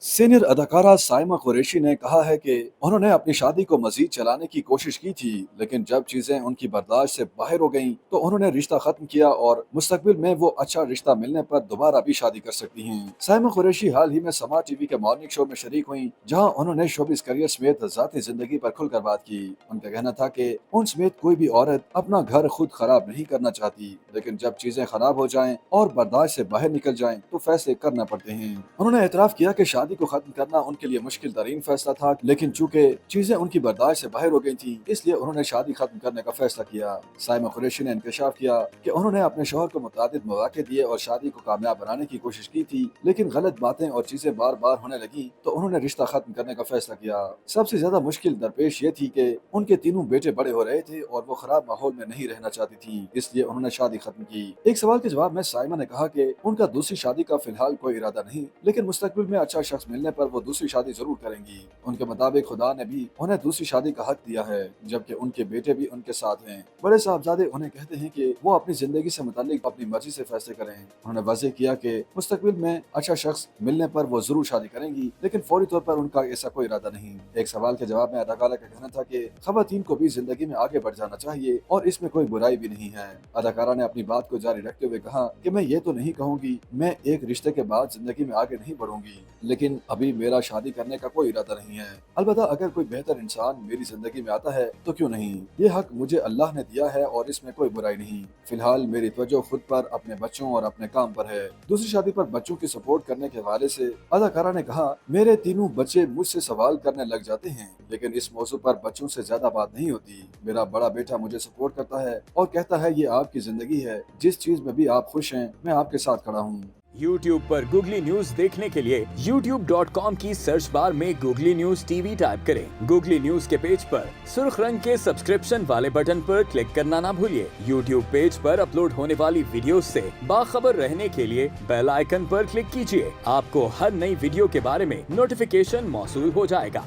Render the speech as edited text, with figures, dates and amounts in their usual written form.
Senior अदाकारा साइमा कुरैशी ने कहा है कि उन्होंने अपनी शादी को मजीद चलाने की कोशिश की थी, लेकिन जब चीजें उनकी बर्दाश्त से बाहर हो गईं, तो उन्होंने रिश्ता खत्म किया और मुस्तकबिल में वो अच्छा रिश्ता मिलने पर दोबारा भी शादी कर सकती हैं। साइमा कुरैशी हाल ही में समा टीवी के मॉर्निंग शो में शरीक हुई, जहां उन्होंने शोबिस करियर समेत जाती जिंदगी पर खुलकर बात की। उनका कहना था कि उन समेत कोई भी औरत अपना घर खुद खराब नहीं करना चाहती, लेकिन जब चीजें खराब हो जाएं और बर्दाश्त से बाहर निकल जाएं, तो फैसले करना पड़ते हैं। उन्होंने एतराफ किया कि शादी को खत्म करना उनके लिए मुश्किल तरीन फैसला था, लेकिन चूंकि चीजें उनकी बर्दाश्त से बाहर हो गई थी, इसलिए उन्होंने शादी खत्म करने का फैसला किया। साइमा कुरैशी ने इंकशाफ किया कि उन्होंने अपने शौहर को मुतअद्दिद मौके दिए और शादी को कामयाब बनाने की कोशिश की थी, लेकिन गलत बातें और चीजें बार बार होने लगी, तो उन्होंने रिश्ता खत्म करने का फैसला किया। सबसे ज्यादा मुश्किल दरपेश ये थी कि उनके तीनों बेटे बड़े हो रहे थे और वो खराब माहौल में नहीं रहना चाहती थी, इसलिए उन्होंने शादी खत्म की। एक सवाल के जवाब में साइमा ने कहा कि उनका दूसरी शादी का फिलहाल कोई इरादा नहीं, लेकिन मुस्तकबिल में अच्छा शख्स मिलने पर वो दूसरी शादी जरूर करेंगी। उनके मुताबिक खुदा ने भी उन्हें दूसरी शादी का हक दिया है, जबकि उनके बेटे भी उनके साथ हैं। बड़े साहबजादे उन्हें कहते हैं कि वो अपनी जिंदगी से मुतालिक अपनी मर्जी से फैसले करें। उन्होंने वाज़ेह किया कि मुस्तकबिल में अच्छा शख्स मिलने पर वो जरूर शादी करेंगी, लेकिन फौरी तौर पर उनका ऐसा कोई इरादा नहीं। एक सवाल के जवाब में अदाकारा का कहना था कि खवातीन को भी जिंदगी में आगे बढ़ जाना चाहिए और इसमें कोई बुराई भी नहीं है। अदाकारा ने अपनी बात को जारी रखते हुए कहा कि मैं ये तो नहीं कहूँगी मैं एक रिश्ते के बाद जिंदगी में आगे नहीं बढ़ूंगी, लेकिन अभी मेरा शादी करने का कोई इरादा नहीं है। अलबत्ता अगर कोई बेहतर इंसान मेरी जिंदगी में आता है तो क्यों नहीं, ये हक मुझे अल्लाह ने दिया है और इसमें कोई बुराई नहीं। फिलहाल मेरी तवज्जो खुद पर, अपने बच्चों और अपने काम पर है। दूसरी शादी पर बच्चों की सपोर्ट करने के हवाले से अदाकारा ने कहा, मेरे तीनों बच्चे मुझसे सवाल करने लग जाते हैं, लेकिन इस मौजू पर बच्चों से ज्यादा बात नहीं होती। मेरा बड़ा बेटा मुझे सपोर्ट करता है और कहता है ये आपकी जिंदगी है, जिस चीज में भी आप खुश हैं मैं आपके साथ खड़ा हूँ। YouTube पर गूगली न्यूज देखने के लिए youtube.com की सर्च बार में गूगली न्यूज टीवी टाइप करें। गूगली न्यूज के पेज पर सुर्ख रंग के सब्सक्रिप्शन वाले बटन पर क्लिक करना ना भूलिए। YouTube पेज पर अपलोड होने वाली वीडियोस से बाखबर रहने के लिए बेल आइकन पर क्लिक कीजिए। आपको हर नई वीडियो के बारे में नोटिफिकेशन मौसूल हो जाएगा।